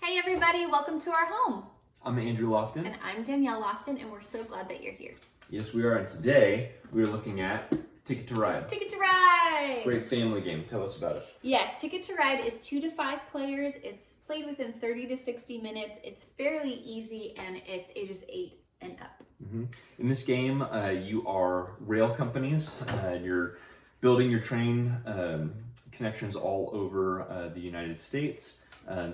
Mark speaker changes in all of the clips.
Speaker 1: Hey everybody, welcome to our home.
Speaker 2: I'm Andrew Lofton.
Speaker 1: And I'm Danielle Lofton, and we're so glad that you're here.
Speaker 2: Yes, we are. And today we're looking at Ticket to Ride.
Speaker 1: Ticket to Ride!
Speaker 2: Great family game. Tell us about it.
Speaker 1: Yes, Ticket to Ride is 2 to 5 players. It's played within 30 to 60 minutes. It's fairly easy, and it's ages 8 and up.
Speaker 2: In this game, you are rail companies. You're building your train connections all over the United States.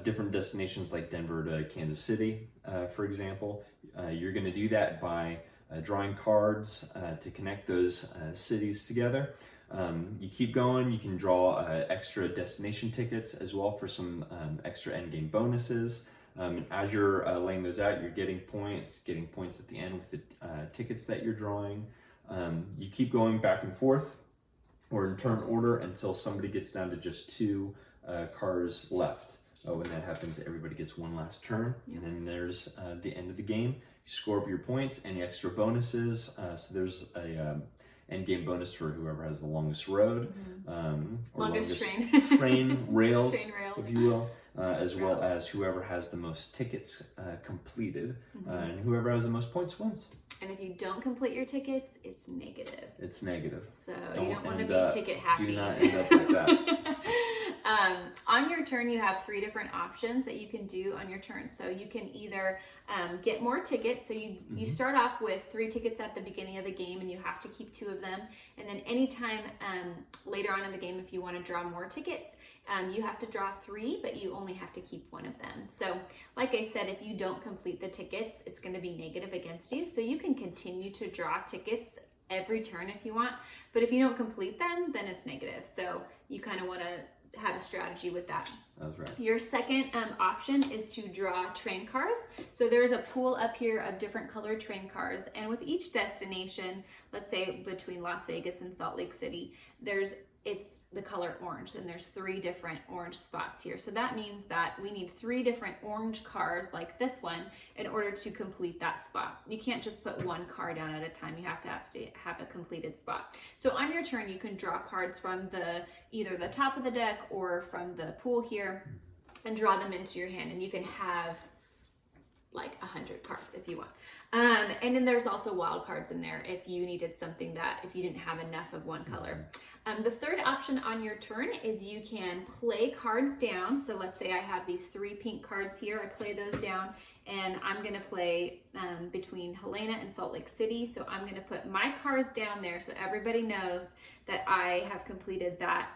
Speaker 2: Different destinations like Denver to Kansas City, for example. You're going to do that by drawing cards to connect those cities together. You keep going, you can draw extra destination tickets as well for some extra endgame bonuses. And as you're laying those out, you're getting points at the end with the tickets that you're drawing. You keep going back and forth or in turn order until somebody gets down to just 2 cars left. When that happens, everybody gets one last turn, and then there's the end of the game. You score up your points, any extra bonuses. So there's a end game bonus for whoever has the longest road, or
Speaker 1: Longest train.
Speaker 2: train rails,
Speaker 1: Train rails.
Speaker 2: if you will, as well as whoever has the most tickets completed, and whoever has the most points wins.
Speaker 1: And if you don't complete your tickets, it's negative.
Speaker 2: It's negative.
Speaker 1: So you don't want to be ticket happy.
Speaker 2: Do not end up like that.
Speaker 1: On your turn, you have 3 different options that you can do on your turn. So you can either get more tickets. So you start off with 3 tickets at the beginning of the game, and you have to keep 2 of them. And then anytime later on in the game, if you want to draw more tickets, you have to draw 3, but you only have to keep 1 of them. So like I said, if you don't complete the tickets, it's going to be negative against you. So you can continue to draw tickets every turn if you want, but if you don't complete them, then it's negative. So you kind of want to have a strategy with that.
Speaker 2: That's right.
Speaker 1: Your second option is to draw train cars. So there's a pool up here of different colored train cars, and with each destination, let's say between Las Vegas and Salt Lake City, it's the color orange, and there's 3 different orange spots here. So that means that we need 3 different orange cars like this one in order to complete that spot. You can't just put 1 car down at a time. You have to have a completed spot. So on your turn, you can draw cards from either the top of the deck or from the pool here and draw them into your hand, and you can have like 100 cards if you want. And then there's also wild cards in there if you needed something if you didn't have enough of one color. The third option on your turn is you can play cards down. So let's say I have these 3 pink cards here. I play those down, and I'm gonna play between Helena and Salt Lake City. So I'm gonna put my cards down there so everybody knows that I have completed that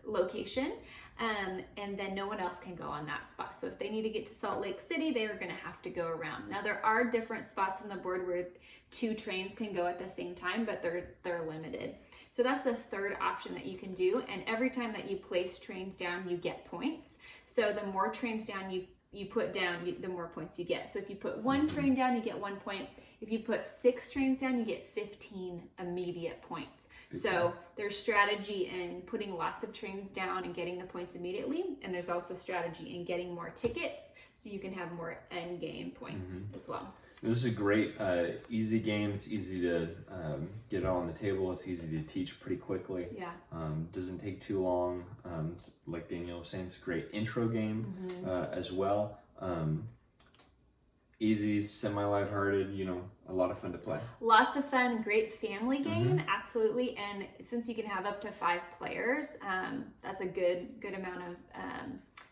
Speaker 1: location, and then no one else can go on that spot. So if they need to get to Salt Lake City, they are going to have to go around. Now there are different spots on the board where 2 trains can go at the same time, but they're limited. So that's the third option that you can do, and every time that you place trains down, you get points. So the more trains down you put down, the more points you get. So if you put 1 train down, you get 1 point. If you put 6 trains down, you get 15 immediate points. So there's strategy in putting lots of trains down and getting the points immediately, and there's also strategy in getting more tickets so you can have more end game points as well.
Speaker 2: This is a great, easy game. It's easy to get it on the table. It's easy to teach pretty quickly.
Speaker 1: Yeah.
Speaker 2: Doesn't take too long. Like Danielle was saying, it's a great intro game as well. Easy, semi-lighthearted, a lot of fun to play.
Speaker 1: Lots of fun, great family game, absolutely. And since you can have up to 5 players, that's a good amount of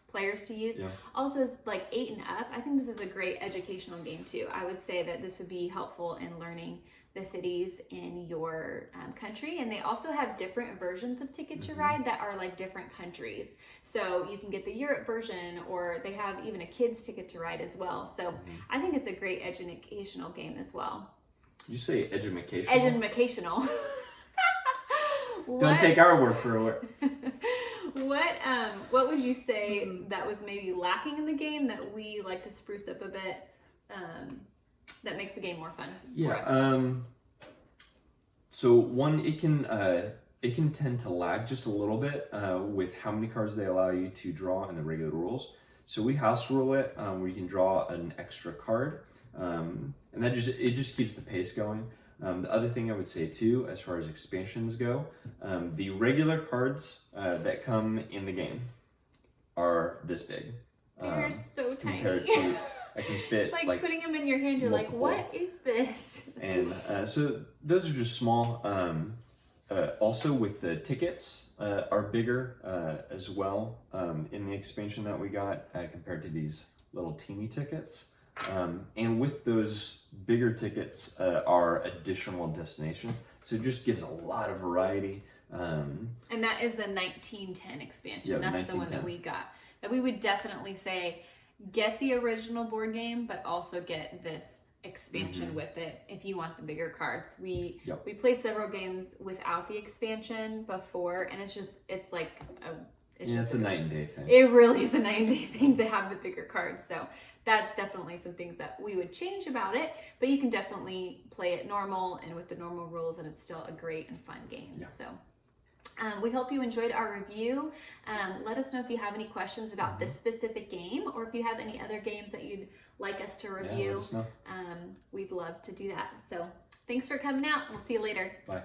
Speaker 1: players to use. Yeah. Also, like 8 and up, I think this is a great educational game too. I would say that this would be helpful in learning the cities in your country, and they also have different versions of Ticket to Ride that are like different countries. So you can get the Europe version, or they have even a kids Ticket to Ride as well. So I think it's a great educational game as well.
Speaker 2: Did you say educational?
Speaker 1: Educational.
Speaker 2: Don't take our word for it.
Speaker 1: What would you say that was maybe lacking in the game that we like to spruce up a bit? That makes the game more fun for us?
Speaker 2: So one, it can tend to lag just a little bit with how many cards they allow you to draw in the regular rules. So we house rule it where you can draw an extra card, and that just keeps the pace going. The other thing I would say too, as far as expansions go, the regular cards that come in the game are this big.
Speaker 1: They're so
Speaker 2: compared
Speaker 1: tiny.
Speaker 2: to I can fit
Speaker 1: like putting them in your hand, you're
Speaker 2: multiple.
Speaker 1: like, what is this?
Speaker 2: And so those are just small. Also with the tickets are bigger as well in the expansion that we got compared to these little teeny tickets. And with those bigger tickets are additional destinations. So it just gives a lot of variety.
Speaker 1: And that is the 1910 expansion.
Speaker 2: Yeah,
Speaker 1: That's the one that
Speaker 2: 1910.
Speaker 1: we got. That we would definitely say get the original board game, but also get this expansion with it if you want the bigger cards. We played several games without the expansion before, and it's like
Speaker 2: it's a night and day thing.
Speaker 1: It really is a night and day thing to have the bigger cards. So that's definitely some things that we would change about it, but you can definitely play it normal and with the normal rules, and it's still a great and fun game.
Speaker 2: Yeah.
Speaker 1: So we hope you enjoyed our review. Let us know if you have any questions about this specific game, or if you have any other games that you'd like us to review.
Speaker 2: Let us know.
Speaker 1: We'd love to do that. So thanks for coming out. We'll see you later.
Speaker 2: Bye.